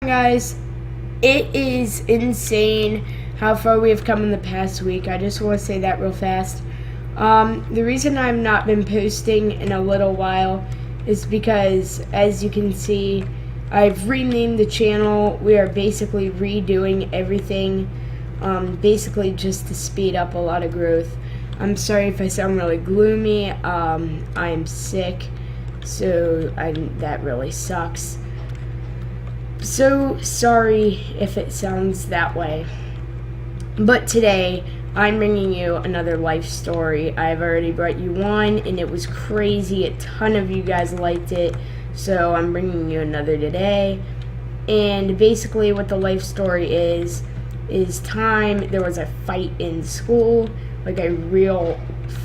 Guys, it is insane how far we have come in the past week. I just want to say that real fast. The reason I've not been posting in a little while is because, as you can see, I've renamed the channel. We are basically redoing everything, basically just to speed up a lot of growth. I'm sorry if I sound really gloomy. I'm sick, so that really sucks. So sorry if it sounds that way. But today, I'm bringing you another life story. I've already brought you one, and it was crazy. A ton of you guys liked it, so I'm bringing you another today. And basically what the life story is there was a fight in school, like a real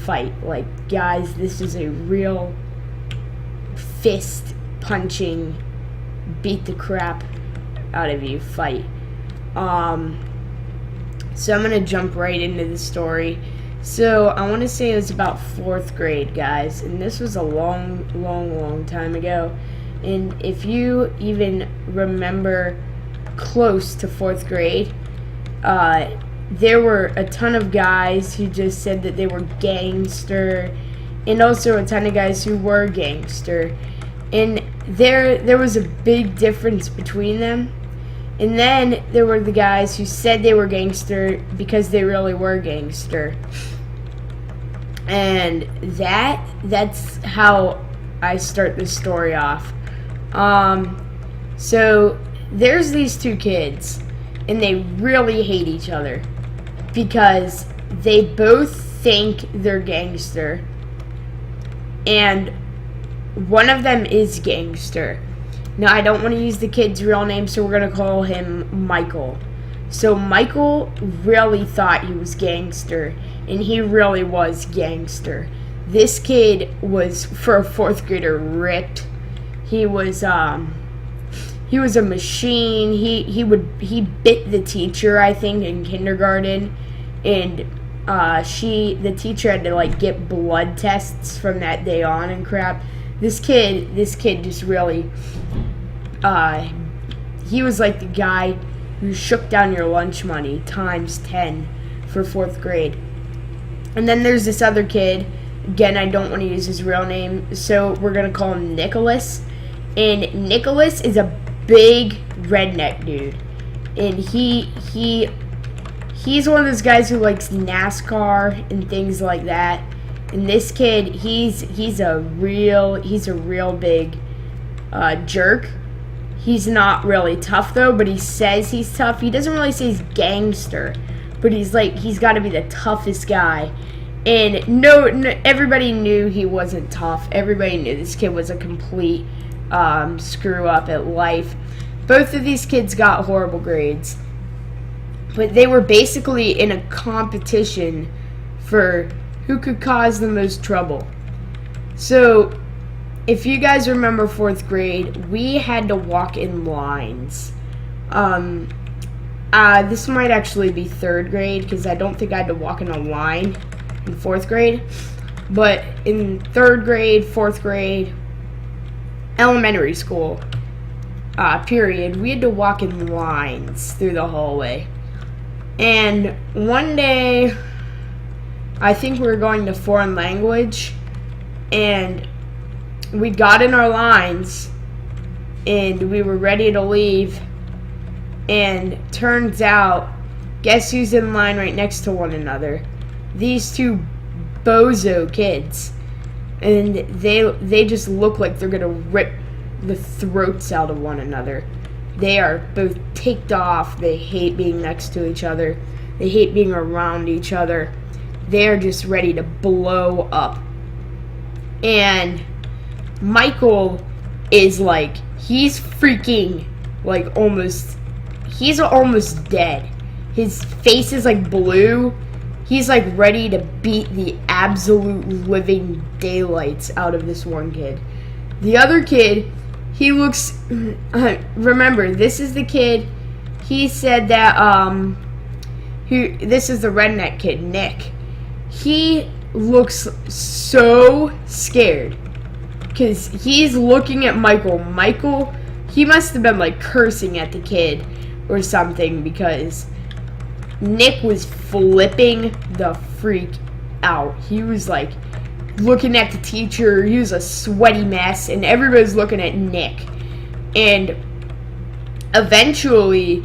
fight. Like, guys, this is a real fist punching, beat the crap out of you fight. So I'm gonna jump right into the story. So I want to say it was about 4th grade, guys, and this was a long time ago. And if you even remember close to 4th grade, there were a ton of guys who just said that they were gangster, and also a ton of guys who were gangster. And there was a big difference between them. And then there were the guys who said they were gangster because they really were gangster. And that's how I start this story off. So there's these two kids, and they really hate each other because they both think they're gangster. And one of them is gangster. Now, I don't want to use the kid's real name, so we're going to call him Michael. So Michael really thought he was gangster, and he really was gangster. This kid was, for a 4th grader, ripped. He was a machine. He bit the teacher, I think, in kindergarten, and the teacher had to like get blood tests from that day on and crap. This kid just really, he was like the guy who shook down your lunch money times 10 for 4th grade. And then there's this other kid. Again, I don't want to use his real name, so we're going to call him Nicholas. And Nicholas is a big redneck dude. And he's one of those guys who likes NASCAR and things like that. And this kid, he's a real big jerk. He's not really tough though, but he says he's tough. He doesn't really say he's gangster, but he's got to be the toughest guy. And no, everybody knew he wasn't tough. Everybody knew this kid was a complete screw up at life. Both of these kids got horrible grades, but they were basically in a competition for who could cause the most trouble. So, if you guys remember 4th grade, we had to walk in lines. This might actually be 3rd grade, because I don't think I had to walk in a line in 4th grade. But in 3rd grade, 4th grade, elementary school, period, we had to walk in lines through the hallway. And one day, I think we were going to foreign language, and we got in our lines, and we were ready to leave, and turns out, guess who's in line right next to one another? These two bozo kids. And they just look like they're gonna rip the throats out of one another. They are both ticked off. They hate being next to each other. They hate being around each other. They're just ready to blow up. And Michael is like, he's freaking, like, he's almost dead. His face is like blue. He's like ready to beat the absolute living daylights out of this one kid. The other kid, he looks, remember, this is the kid, he said that, this is the redneck kid, Nick. He looks so scared because he's looking at Michael. Michael he must have been like cursing at the kid or something, because Nick was flipping the freak out. He was like looking at the teacher. He was a sweaty mess, and everybody's looking at Nick. And eventually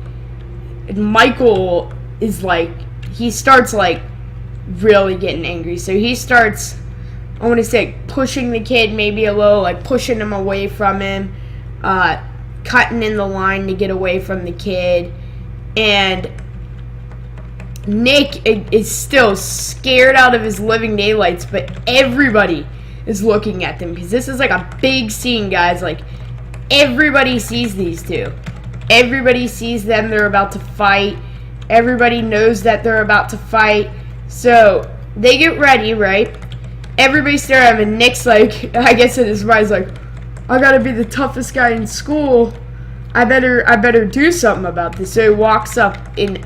Michael is like, he starts like really getting angry. So he starts, I want to say, pushing the kid maybe a little, like pushing him away from him, cutting in the line to get away from the kid. And Nick is still scared out of his living daylights, but everybody is looking at them, because this is like a big scene, guys. Like, everybody sees these two. Everybody sees them. They're about to fight. Everybody knows that they're about to fight. So they get ready, right? Everybody's staring at him, and Nick's like, I guess in his mind's like, I gotta be the toughest guy in school. I better do something about this. So he walks up, and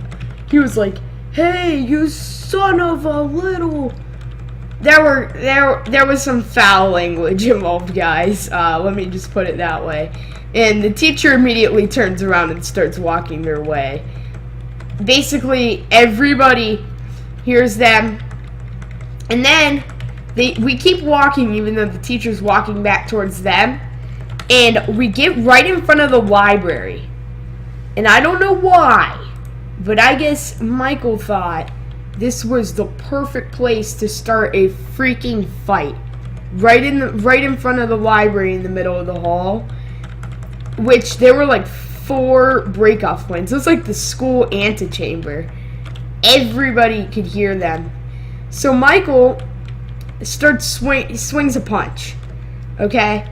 he was like, hey, you son of a little... There was some foul language involved, guys. Let me just put it that way. And the teacher immediately turns around and starts walking their way. Basically, everybody hears them. And then we keep walking, even though the teacher's walking back towards them. And we get right in front of the library. And I don't know why, but I guess Michael thought this was the perfect place to start a freaking fight. Right in front of the library, in the middle of the hall. Which there were like 4 break-off points. It was like the school antechamber. Everybody could hear them. So Michael starts swings a punch. Okay?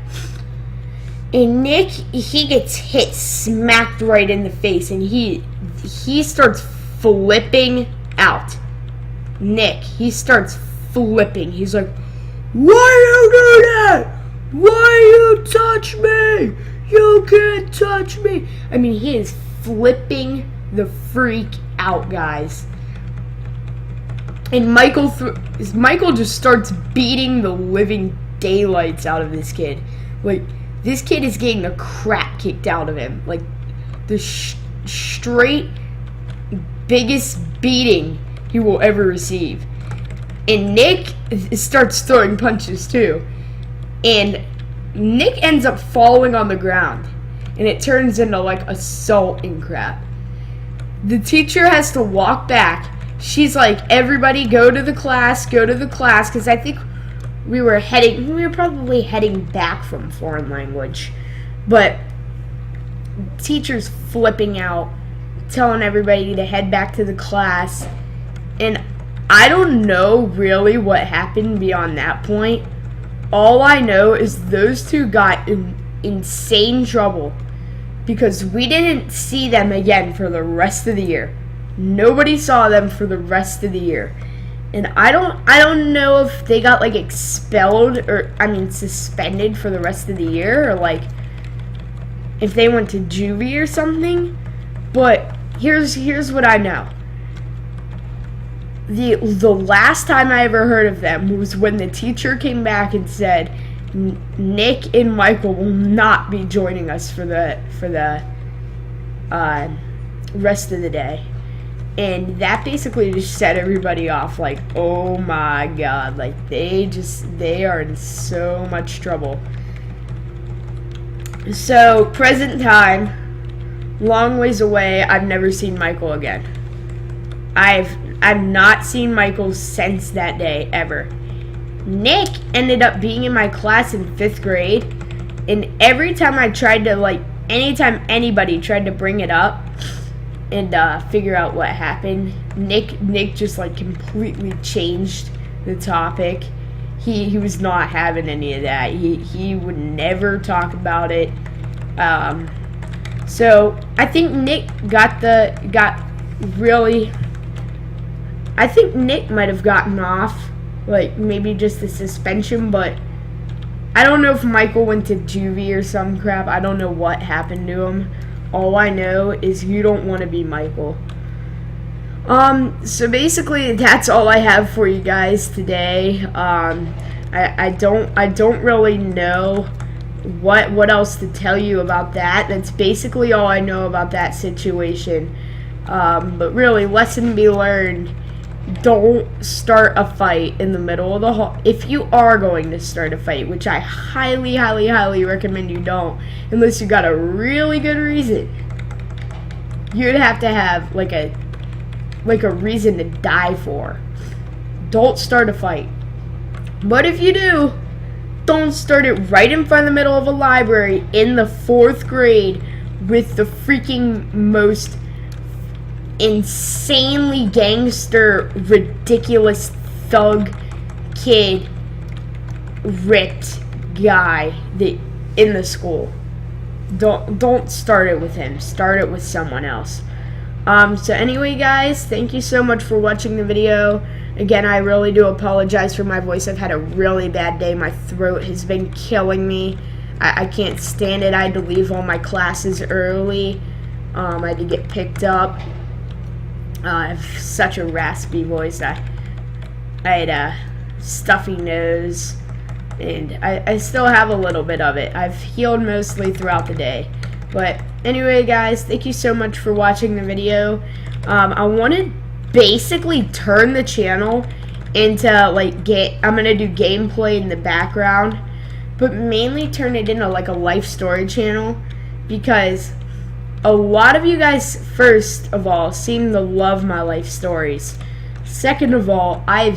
And Nick, he gets hit, smacked right in the face, and he starts flipping out. Nick, he starts flipping. He's like, why you do that? Why you touch me? You can't touch me. I mean, he is flipping the freak out, guys. And Michael just starts beating the living daylights out of this kid. Like, this kid is getting the crap kicked out of him. Like, the straight biggest beating he will ever receive. And Nick starts throwing punches too. And Nick ends up falling on the ground. And it turns into like assault and crap. The teacher has to walk back. She's like, everybody go to the class, because I think we were probably heading back from foreign language. But teacher's flipping out, telling everybody to head back to the class. And I don't know really what happened beyond that point. All I know is those two got in insane trouble, because we didn't see them again for the rest of the year. Nobody saw them for the rest of the year. And I don't know if they got like expelled, or suspended for the rest of the year, or like if they went to juvie or something. But here's what I know. The last time I ever heard of them was when the teacher came back and said, Nick and Michael will not be joining us for the rest of the day. And that basically just set everybody off, like, oh my god, like, they are in so much trouble. So, present time, long ways away, I've never seen Michael again. I've not seen Michael since that day, ever. Nick ended up being in my class in 5th grade, and every time I tried to, like, anytime anybody tried to bring it up and figure out what happened, Nick just, like, completely changed the topic. He was not having any of that. He would never talk about it. So I think Nick I think Nick might have gotten off, like, maybe just a suspension, but I don't know if Michael went to juvie or some crap. I don't know what happened to him. All I know is you don't want to be Michael. So basically that's all I have for you guys today. I don't really know what else to tell you about that. That's basically all I know about that situation. But really, lesson to be learned: don't start a fight in the middle of the hall. If you are going to start a fight, which I highly, highly, highly recommend you don't, unless you got a really good reason. You'd have to have like a reason to die for. Don't start a fight. But if you do, don't start it right in front of the middle of a library in the 4th grade with the freaking most insanely gangster, ridiculous thug kid, ripped guy that in the school. Don't start it with him. Start it with someone else. So anyway, guys, thank you so much for watching the video. Again, I really do apologize for my voice. I've had a really bad day. My throat has been killing me. I can't stand it. I had to leave all my classes early. I had to get picked up. I have such a raspy voice. I had a stuffy nose, and I still have a little bit of it. I've healed mostly throughout the day. But anyway, guys, thank you so much for watching the video. I want to basically turn the channel into I'm gonna do gameplay in the background, but mainly turn it into like a life story channel, because a lot of you guys, first of all, seem to love my life stories. Second of all, I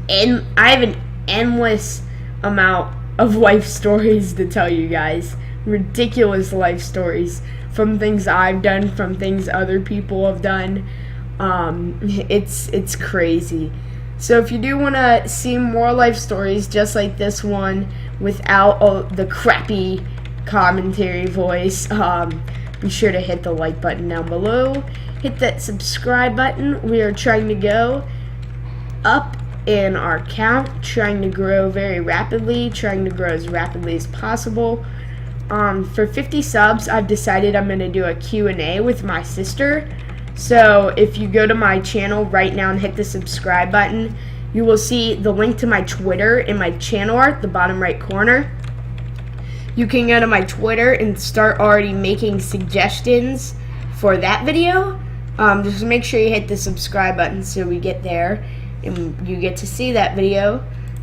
have an endless amount of life stories to tell you guys. Ridiculous life stories from things I've done, from things other people have done. It's crazy. So if you do want to see more life stories just like this one without the crappy commentary voice, be sure to hit the like button down below. Hit that subscribe button. We are trying to go up in our count, trying to grow very rapidly, trying to grow as rapidly as possible. For 50 subs, I've decided I'm going to do a Q&A with my sister. So if you go to my channel right now and hit the subscribe button, you will see the link to my Twitter in my channel art, the bottom right corner. You can go to my Twitter and start already making suggestions for that video. Just make sure you hit the subscribe button so we get there and you get to see that video.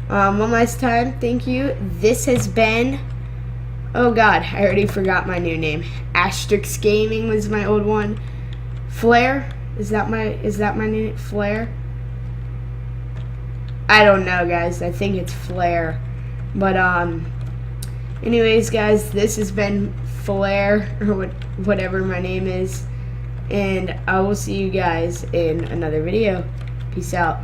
One last time, thank you. This has been... Oh god, I already forgot my new name. Asterix Gaming was my old one. Flare? Is that my name? Flare? I don't know, guys. I think it's Flare. But anyways, guys, this has been Flare, or whatever my name is, and I will see you guys in another video. Peace out.